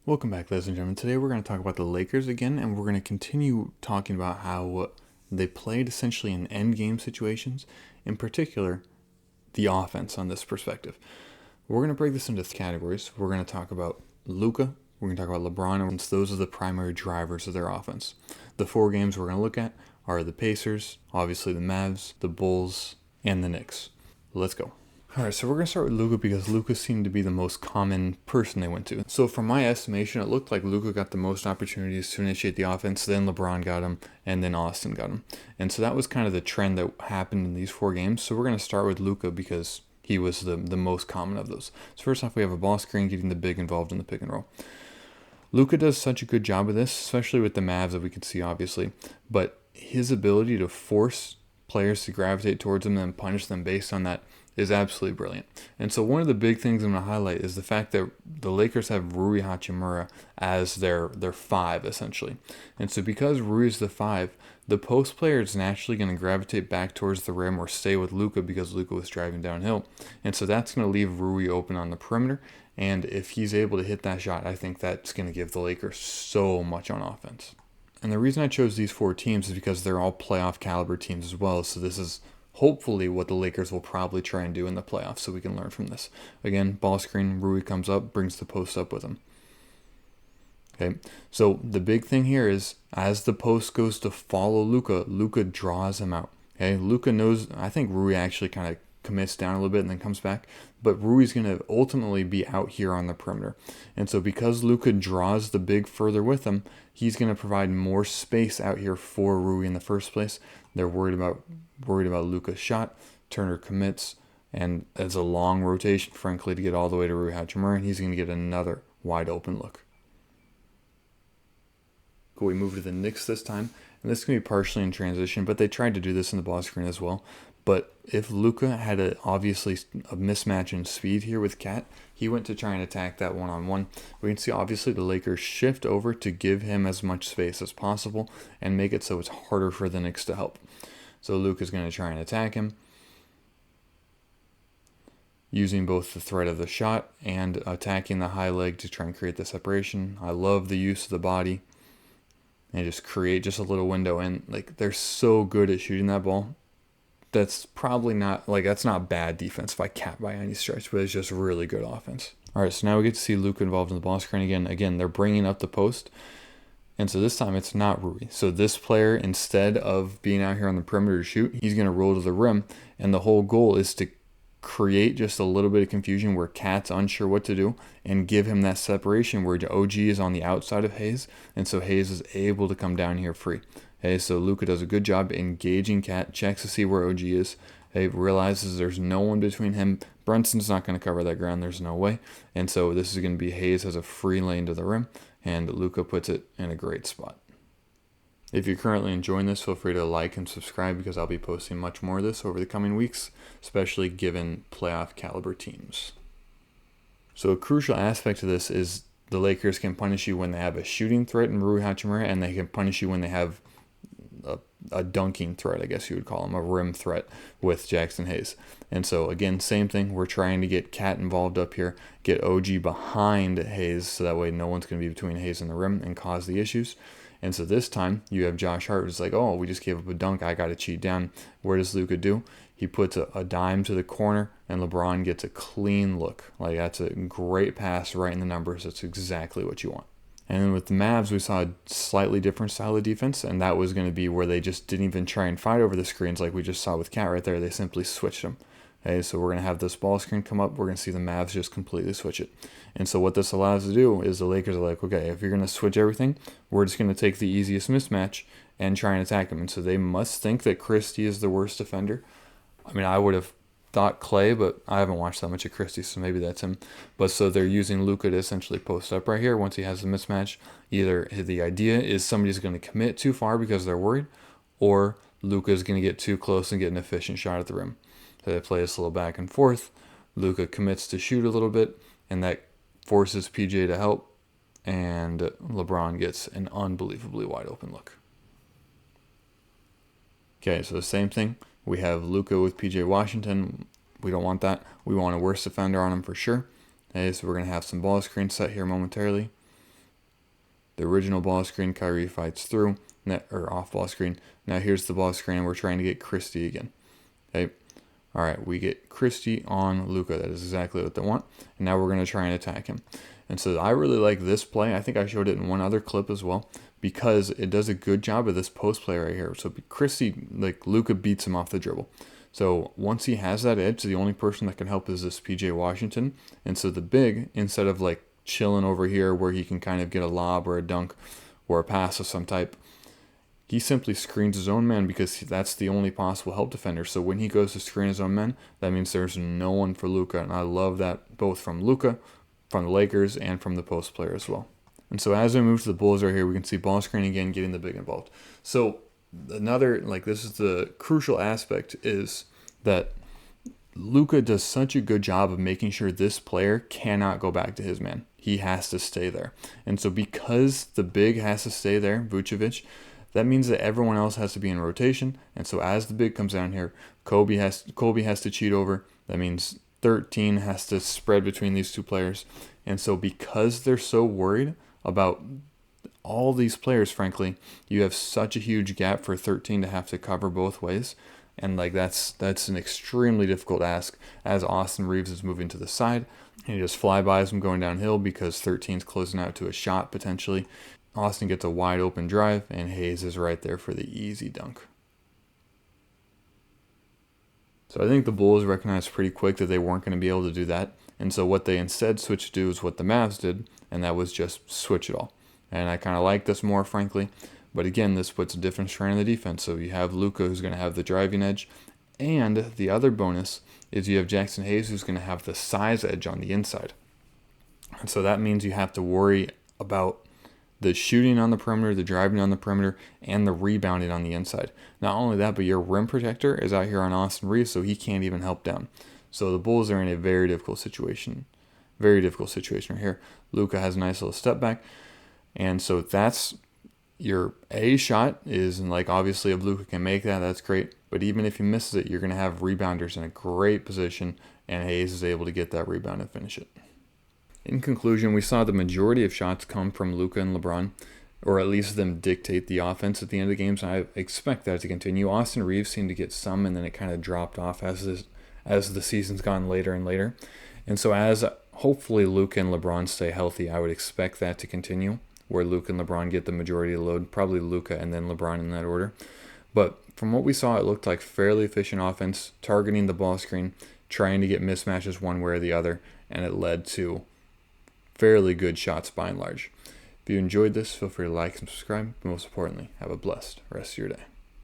Welcome back, ladies and gentlemen. Today we're going to talk about the Lakers again, and we're going to continue talking about how they played essentially in endgame situations, in particular, the offense on this perspective. We're going to break this into categories. We're going to talk about Luka, we're going to talk about LeBron, and those are the primary drivers of their offense. The four games we're going to look at are the Pacers, obviously the Mavs, the Bulls, and the Knicks. Let's go. Alright, so we're going to start with Luka because Luka seemed to be the most common person they went to. So from my estimation, it looked like Luka got the most opportunities to initiate the offense, then LeBron got him, and then Austin got him. And so that was kind of the trend that happened in these four games. So we're going to start with Luka because he was the most common of those. So first off, we have a ball screen getting the big involved in the pick and roll. Luka does such a good job of this, especially with the Mavs that we can see, obviously. But his ability to force players to gravitate towards him and punish them based on that is absolutely brilliant. And so one of the big things I'm going to highlight is the fact that the Lakers have Rui Hachimura as their five, essentially. And so because Rui is the five, the post player is naturally going to gravitate back towards the rim or stay with Luka because Luka was driving downhill. And so that's going to leave Rui open on the perimeter. And if he's able to hit that shot, I think that's going to give the Lakers so much on offense. And the reason I chose these four teams is because they're all playoff caliber teams as well. So this is hopefully what the Lakers will probably try and do in the playoffs, so we can learn from this. Again, ball screen, Rui comes up, brings the post up with him. Okay, so the big thing here is as the post goes to follow Luka, Luka draws him out. Okay, Luka knows, I think Rui actually kind of commits down a little bit and then comes back, but Rui's going to ultimately be out here on the perimeter. And so because Luka draws the big further with him, he's going to provide more space out here for Rui in the first place. They're worried about Luka's shot. Turner commits, and it's a long rotation, frankly, to get all the way to Rui Hachimura, and he's going to get another wide open look. Cool, we move to the Knicks this time, and this can be partially in transition, but they tried to do this in the ball screen as well. But if Luka had obviously a mismatch in speed here with Cat, he went to try and attack that one-on-one. We can see obviously the Lakers shift over to give him as much space as possible and make it so it's harder for the Knicks to help. So Luka's going to try and attack him, using both the threat of the shot and attacking the high leg to try and create the separation. I love the use of the body and just create just a little window. And like they're so good at shooting that ball. That's probably not, that's not bad defense by Cat by any stretch, but it's just really good offense. All right, so now we get to see Luka involved in the ball screen again. Again, they're bringing up the post. And so this time it's not Rui. So this player, instead of being out here on the perimeter to shoot, he's going to roll to the rim. And the whole goal is to create just a little bit of confusion where Cat's unsure what to do and give him that separation where OG is on the outside of Hayes. And so Hayes is able to come down here free. Okay, so Luka does a good job engaging Cat, checks to see where OG is. He realizes there's no one between him. Brunson's not going to cover that ground. There's no way. And so this is going to be Hayes has a free lane to the rim, and Luka puts it in a great spot. If you're currently enjoying this, feel free to like and subscribe because I'll be posting much more of this over the coming weeks, especially given playoff caliber teams. So a crucial aspect of this is the Lakers can punish you when they have a shooting threat in Rui Hachimura, and they can punish you when they have a dunking threat, I guess you would call him, a rim threat with Jackson Hayes. And so again, same thing, we're trying to get Cat involved up here, get OG behind Hayes so that way no one's going to be between Hayes and the rim and cause the issues. And so this time you have Josh Hart who's like, oh, we just gave up a dunk, I got to cheat down. Where does Luka do? He puts a dime to the corner and LeBron gets a clean look. Like that's a great pass right in the numbers. That's exactly what you want. And then with the Mavs, we saw a slightly different style of defense, and that was going to be where they just didn't even try and fight over the screens like we just saw with Cat right there. They simply switched them. Okay, so we're going to have this ball screen come up. We're going to see the Mavs just completely switch it. And so what this allows us to do is the Lakers are like, okay, if you're going to switch everything, we're just going to take the easiest mismatch and try and attack them. And so they must think that Christie is the worst defender. I mean, I would have thought Clay, but I haven't watched that much of Christie, so maybe that's him. But so they're using Luka to essentially post up right here once he has the mismatch. Either the idea is somebody's going to commit too far because they're worried, or Luka is going to get too close and get an efficient shot at the rim. So they play this little back and forth. Luka commits to shoot a little bit, and that forces PJ to help, and LeBron gets an unbelievably wide open look. Okay, so the same thing. We have Luka with PJ Washington. We don't want that. We want a worse defender on him for sure. Okay, so we're going to have some ball screens set here momentarily. The original ball screen, Kyrie fights through, or off ball screen. Now here's the ball screen, and we're trying to get Christie again. Okay. All right, we get Christie on Luka. That is exactly what they want. And now we're going to try and attack him. And so I really like this play. I think I showed it in one other clip as well, because it does a good job of this post play right here. So Christie, like Luka beats him off the dribble. So once he has that edge, the only person that can help is this PJ Washington. And so the big, instead of like chilling over here where he can kind of get a lob or a dunk or a pass of some type, he simply screens his own man because that's the only possible help defender. So when he goes to screen his own men, that means there's no one for Luka. And I love that both from Luka, from the Lakers, and from the post player as well. And so as we move to the Bulls right here, we can see ball screen again, getting the big involved. So another, like, this is the crucial aspect, is that Luka does such a good job of making sure this player cannot go back to his man. He has to stay there. And so because the big has to stay there, Vucevic, that means that everyone else has to be in rotation. And so as the big comes down here, Kobe has to cheat over. That means 13 has to spread between these two players. And so because they're so worried about all these players, frankly, you have such a huge gap for 13 to have to cover both ways. And like that's an extremely difficult ask as Austin Reeves is moving to the side. And he just flybys him going downhill because 13's closing out to a shot potentially. Austin gets a wide open drive, and Hayes is right there for the easy dunk. So I think the Bulls recognized pretty quick that they weren't going to be able to do that. And so what they instead switched to is what the Mavs did, and that was just switch it all. And I kind of like this more, frankly. But again, this puts a different strain on the defense. So you have Luka, who's going to have the driving edge. And the other bonus is you have Jackson Hayes, who's going to have the size edge on the inside. And so that means you have to worry about the shooting on the perimeter, the driving on the perimeter, and the rebounding on the inside. Not only that, but your rim protector is out here on Austin Reeves, so he can't even help down. So the Bulls are in a very difficult situation. Very difficult situation right here. Luka has a nice little step back. And so that's your A shot is, and like obviously if Luka can make that, that's great. But even if he misses it, you're going to have rebounders in a great position, and Hayes is able to get that rebound and finish it. In conclusion, we saw the majority of shots come from Luka and LeBron, or at least them dictate the offense at the end of the games. And I expect that to continue. Austin Reeves seemed to get some, and then it kind of dropped off as the season's gone later and later. And so as hopefully Luka and LeBron stay healthy, I would expect that to continue, where Luka and LeBron get the majority of the load, probably Luka and then LeBron in that order. But from what we saw, it looked like fairly efficient offense, targeting the ball screen, trying to get mismatches one way or the other, and it led to fairly good shots by and large. If you enjoyed this, feel free to like and subscribe. But most importantly, have a blessed rest of your day.